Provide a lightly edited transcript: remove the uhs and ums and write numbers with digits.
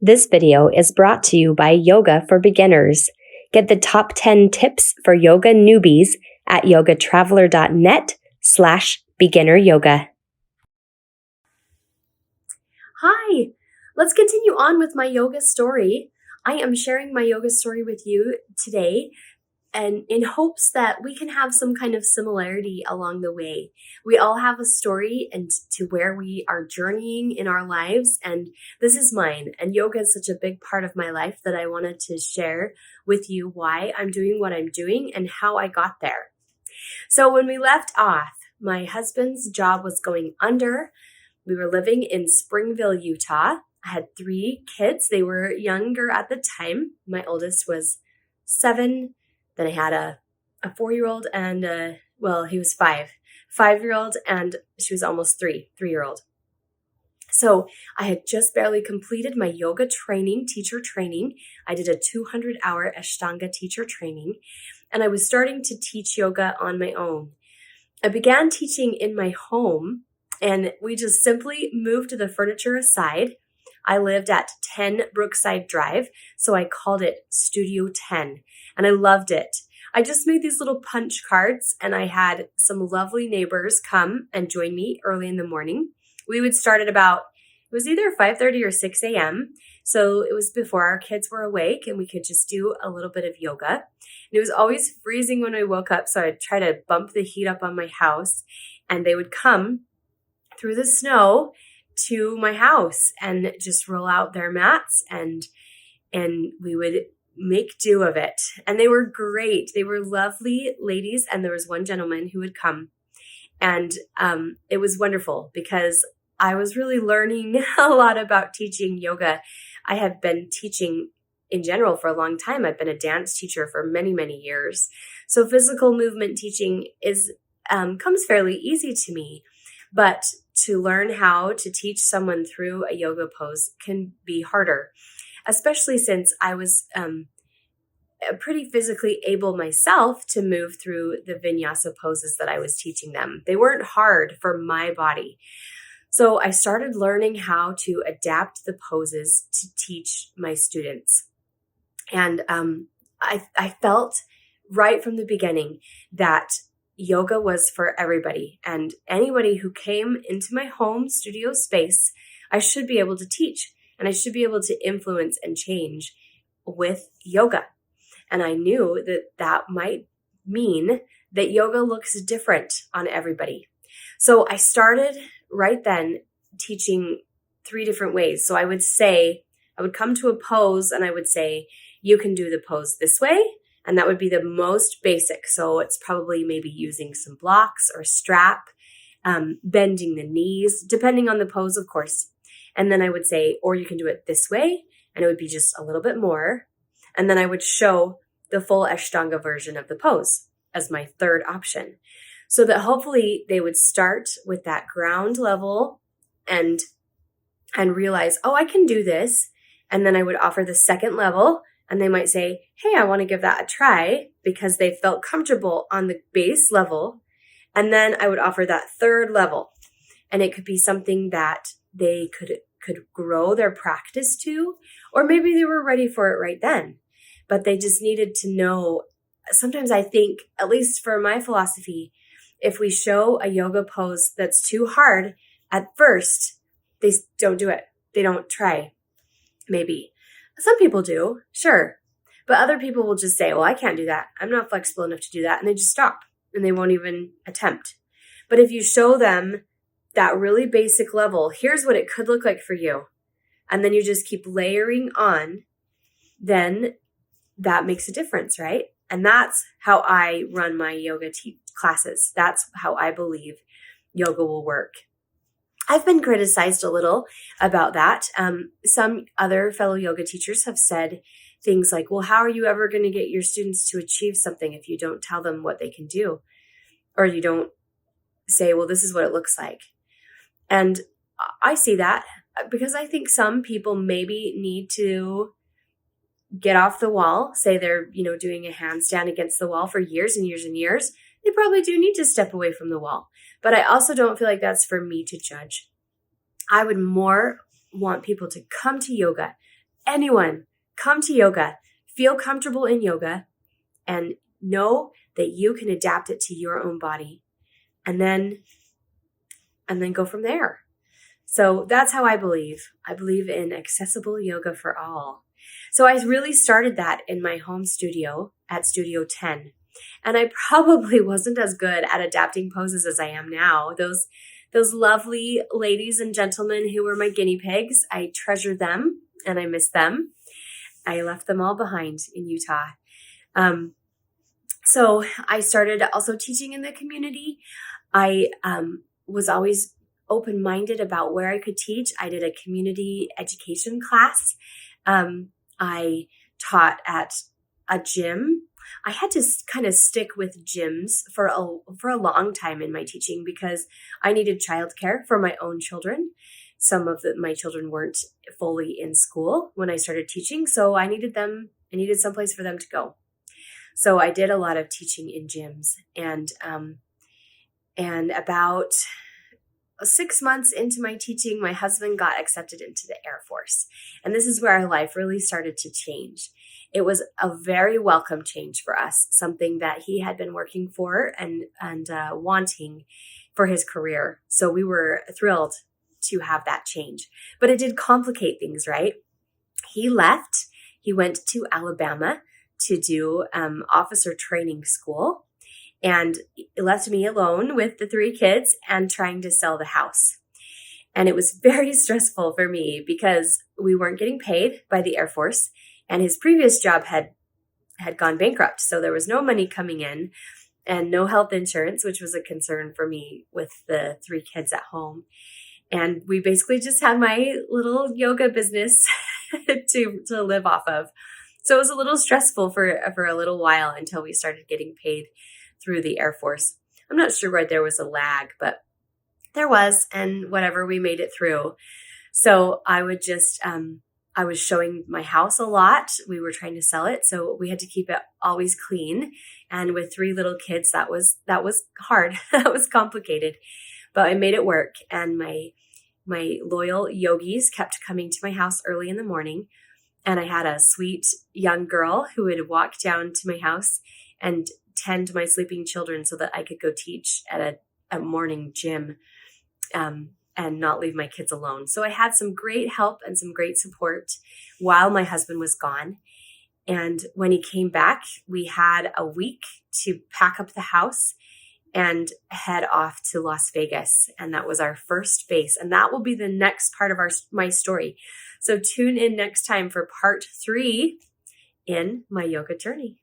This video is brought to you by Yoga for Beginners. Get the top 10 tips for yoga newbies at yogatraveler.net/beginner yoga. Hi, let's continue on with my yoga story. I am sharing my yoga story with you today and in hopes that we can have some kind of similarity along the way. We all have a story and to where we are journeying in our lives, and this is mine. And yoga is such a big part of my life that I wanted to share with you why I'm doing what I'm doing and how I got there. So when we left off, my husband's job was going under. We were living in Springville, Utah. I had 3 kids. They were younger at the time. My oldest was 7. Then I had a 4-year-old and he was 5-year-old, and she was almost 3-year-old. So I had just barely completed my yoga teacher training. I did a 200-hour Ashtanga teacher training, and I was starting to teach yoga on my own. I began teaching in my home, and we just simply moved the furniture aside. I lived at 10 Brookside Drive, so I called it Studio 10, and I loved it. I just made these little punch cards, and I had some lovely neighbors come and join me early in the morning. We would start at it was either 5:30 or 6 a.m., so it was before our kids were awake, and we could just do a little bit of yoga. And it was always freezing when I woke up, so I'd try to bump the heat up on my house, and they would come through the snow to my house and just roll out their mats, and we would make do of it. And they were great. They were lovely ladies, and there was one gentleman who would come, and it was wonderful because I was really learning a lot about teaching yoga. I have been teaching in general for a long time. I've been a dance teacher for many, many years. So physical movement teaching comes fairly easy to me, but to learn how to teach someone through a yoga pose can be harder, especially since I was pretty physically able myself to move through the vinyasa poses that I was teaching them. They weren't hard for my body. So I started learning how to adapt the poses to teach my students. And I felt right from the beginning that yoga was for everybody, and anybody who came into my home studio space, I should be able to teach, and I should be able to influence and change with yoga. And I knew that might mean that yoga looks different on everybody. So I started right then teaching 3 different ways. So I would come to a pose and I would say, you can do the pose this way. And that would be the most basic. So it's probably maybe using some blocks or strap, bending the knees, depending on the pose, of course. And then I would say, or you can do it this way. And it would be just a little bit more. And then I would show the full Ashtanga version of the pose as my third option. So that hopefully they would start with that ground level and realize, oh, I can do this. And then I would offer the second level. And they might say, hey, I want to give that a try, because they felt comfortable on the base level. And then I would offer that third level. And it could be something that they could grow their practice to, or maybe they were ready for it right then. But they just needed to know. Sometimes I think, at least for my philosophy, if we show a yoga pose that's too hard at first, they don't do it. They don't try, maybe. Some people do, sure. But other people will just say, well, I can't do that. I'm not flexible enough to do that. And they just stop and they won't even attempt. But if you show them that really basic level, here's what it could look like for you, and then you just keep layering on, then that makes a difference, right? And that's how I run my yoga classes. That's how I believe yoga will work. I've been criticized a little about that. Some other fellow yoga teachers have said things like, well, how are you ever going to get your students to achieve something if you don't tell them what they can do? Or you don't say, well, this is what it looks like. And I see that because I think some people maybe need to get off the wall, say they're, doing a handstand against the wall for years and years and years. They probably do need to step away from the wall. But I also don't feel like that's for me to judge. I would more want people to come to yoga, anyone, come to yoga, feel comfortable in yoga, and know that you can adapt it to your own body, and then go from there. So that's how I believe. I believe in accessible yoga for all. So I really started that in my home studio at Studio 10. And I probably wasn't as good at adapting poses as I am now. Those lovely ladies and gentlemen who were my guinea pigs, I treasure them and I miss them. I left them all behind in Utah. So I started also teaching in the community. I was always open-minded about where I could teach. I did a community education class. I taught at a gym. I had to kind of stick with gyms for a long time in my teaching because I needed childcare for my own children. Some of my children weren't fully in school when I started teaching, so I needed someplace for them to go. So I did a lot of teaching in gyms, and about 6 months into my teaching, my husband got accepted into the Air Force. And this is where our life really started to change. It was a very welcome change for us, something that he had been working for and wanting for his career. So we were thrilled to have that change. But it did complicate things, right? He left. He went to Alabama to do officer training school, and it left me alone with the 3 kids and trying to sell the house. And it was very stressful for me because we weren't getting paid by the Air Force, and his previous job had gone bankrupt. So there was no money coming in and no health insurance, which was a concern for me with the 3 kids at home. And we basically just had my little yoga business to live off of. So it was a little stressful for a little while until we started getting paid through the Air Force. I'm not sure why there was a lag, but there was, and whatever, we made it through. So I would just, I was showing my house a lot. We were trying to sell it, so we had to keep it always clean. And with 3 little kids, that was hard. That was complicated, but I made it work. And my loyal yogis kept coming to my house early in the morning. And I had a sweet young girl who would walk down to my house and tend my sleeping children so that I could go teach at a morning gym and not leave my kids alone. So I had some great help and some great support while my husband was gone. And when he came back, we had a week to pack up the house and head off to Las Vegas. And that was our first base. And that will be the next part of my story. So tune in next time for part 3 in my yoga journey.